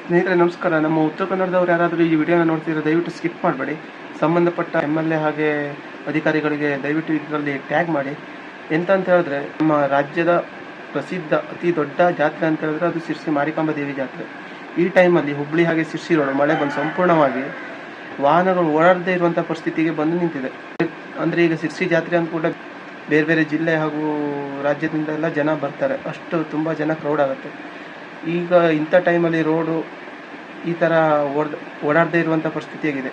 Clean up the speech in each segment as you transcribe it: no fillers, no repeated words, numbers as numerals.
ಸ್ನೇಹಿತರೆ ನಮಸ್ಕಾರ. ನಮ್ಮ ಉತ್ತರ ಕನ್ನಡದವ್ರು ಯಾರಾದರೂ ಈ ವಿಡಿಯೋನ ನೋಡ್ತಿದ್ರೆ ದಯವಿಟ್ಟು ಸ್ಕಿಪ್ ಮಾಡಬೇಡಿ. ಸಂಬಂಧಪಟ್ಟ MLA ಹಾಗೆ ಅಧಿಕಾರಿಗಳಿಗೆ ದಯವಿಟ್ಟು ಇದರಲ್ಲಿ ಟ್ಯಾಗ್ ಮಾಡಿ. ಎಂತ ಅಂತ ಹೇಳಿದ್ರೆ, ನಮ್ಮ ರಾಜ್ಯದ ಪ್ರಸಿದ್ಧ ಅತಿ ದೊಡ್ಡ ಜಾತ್ರೆ ಅಂತ ಹೇಳಿದ್ರೆ ಅದು ಶಿರ್ಸಿ ಮಾರಿಕಾಂಬಾ ದೇವಿ ಜಾತ್ರೆ. ಈ ಟೈಮಲ್ಲಿ ಹುಬ್ಬಳ್ಳಿ ಹಾಗೆ ಶಿರ್ಸಿ ರೋಡ್ ಮಳೆ ಬಂದು ಸಂಪೂರ್ಣವಾಗಿ ವಾಹನಗಳು ಓಡಾಡದೇ ಇರುವಂಥ ಪರಿಸ್ಥಿತಿಗೆ ಬಂದು ನಿಂತಿದೆ. ಅಂದರೆ ಈಗ ಶಿರ್ಸಿ ಜಾತ್ರೆ ಅಂತ ಕೂಡ ಬೇರೆ ಬೇರೆ ಜಿಲ್ಲೆ ಹಾಗೂ ರಾಜ್ಯದಿಂದ ಎಲ್ಲ ಜನ ಬರ್ತಾರೆ. ಅಷ್ಟು ತುಂಬ ಜನ ಕ್ರೌಡ್ ಆಗುತ್ತೆ. ಈಗ ಇಂಥ ಟೈಮಲ್ಲಿ ರೋಡು ಈ ಥರ ಓಡಾಡದೇ ಇರುವಂಥ ಪರಿಸ್ಥಿತಿಯಾಗಿದೆ.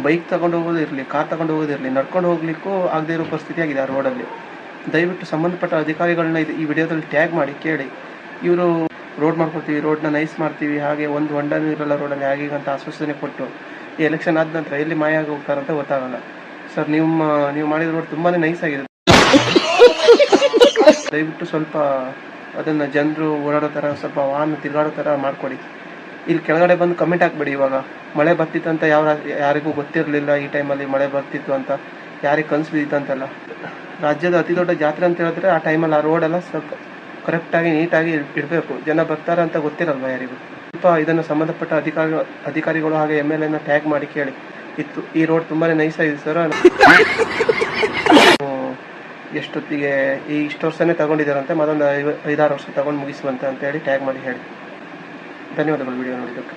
ಬೈಕ್ ತಗೊಂಡು ಹೋಗೋದಿರಲಿ, ಕಾರ್ ತಗೊಂಡು ಹೋಗೋದಿರಲಿ, ನಡ್ಕೊಂಡು ಹೋಗ್ಲಿಕ್ಕೂ ಆಗದೇ ಇರೋ ಪರಿಸ್ಥಿತಿಯಾಗಿದೆ ಆ ರೋಡಲ್ಲಿ. ದಯವಿಟ್ಟು ಸಂಬಂಧಪಟ್ಟ ಅಧಿಕಾರಿಗಳನ್ನ ಈ ವಿಡಿಯೋದಲ್ಲಿ ಟ್ಯಾಗ್ ಮಾಡಿ ಕೇಳಿ. ಇವರು ರೋಡ್ ಮಾಡ್ಕೊಡ್ತೀವಿ, ರೋಡ್ನ ನೈಸ್ ಮಾಡ್ತೀವಿ, ಹಾಗೆ ಒಂದು ಹೊಂಡನೂ ಇರಲ್ಲ ರೋಡಲ್ಲಿ, ಹಾಗೆ ಅಂತ ಆಶ್ವಾಸನೆ ಕೊಟ್ಟು ಈ ಎಲೆಕ್ಷನ್ ಆದ ನಂತರ ಎಲ್ಲಿ ಮಾಯ ಆಗಿ ಹೋಗ್ತಾರಂತ ಗೊತ್ತಾಗಲ್ಲ. ಸರ್, ನೀವು ಮಾಡಿದ ರೋಡ್ ತುಂಬಾ ನೈಸ್ ಆಗಿದೆ. ದಯವಿಟ್ಟು ಸ್ವಲ್ಪ ಅದನ್ನು ಜನರು ಓಡಾಡೋ ಥರ, ಸ್ವಲ್ಪ ವಾಹನ ತಿರುಗಾಡೋ ಥರ ಮಾಡಿಕೊಡಿ. ಇಲ್ಲಿ ಕೆಳಗಡೆ ಬಂದು ಕಮೆಂಟ್ ಹಾಕ್ಬೇಡಿ. ಇವಾಗ ಮಳೆ ಬರ್ತಿತ್ತು ಅಂತ ಯಾರಿಗೂ ಗೊತ್ತಿರಲಿಲ್ಲ, ಈ ಟೈಮಲ್ಲಿ ಮಳೆ ಬರ್ತಿತ್ತು ಅಂತ ಯಾರಿಗೆ ಕನಸು ಬಿದ್ದಿತ್ತು ಅಂತೆಲ್ಲ. ರಾಜ್ಯದ ಅತಿ ದೊಡ್ಡ ಜಾತ್ರೆ ಅಂತ ಹೇಳಿದ್ರೆ ಆ ಟೈಮಲ್ಲಿ ಆ ರೋಡೆಲ್ಲ ಸ್ವಲ್ಪ ಕರೆಕ್ಟಾಗಿ ನೀಟಾಗಿ ಇಡಬೇಕು. ಜನ ಬರ್ತಾರೆ ಅಂತ ಗೊತ್ತಿರಲ್ವ ಯಾರಿಗೂ. ಸ್ವಲ್ಪ ಇದನ್ನು ಸಂಬಂಧಪಟ್ಟ ಅಧಿಕಾರಿಗಳು ಹಾಗೆ MLA ಟ್ಯಾಗ್ ಮಾಡಿ ಕೇಳಿ. ಈ ರೋಡ್ ತುಂಬಾ ನೈಸ್ ಆಗಿದೆ ಸರ್, ಎಷ್ಟೊತ್ತಿಗೆ ಇಷ್ಟು ವರ್ಷನೇ ತಗೊಂಡಿದ್ದಾರಂತೆ, ಮತ್ತೊಂದು 5-6 ವರ್ಷ ತಗೊಂಡು ಮುಗಿಸುವಂತೆ ಅಂತೇಳಿ ಟ್ಯಾಗ್ ಮಾಡಿ ಹೇಳಿ. ಧನ್ಯವಾದಗಳು ವಿಡಿಯೋ ನೋಡಿದ್ದಕ್ಕೆ.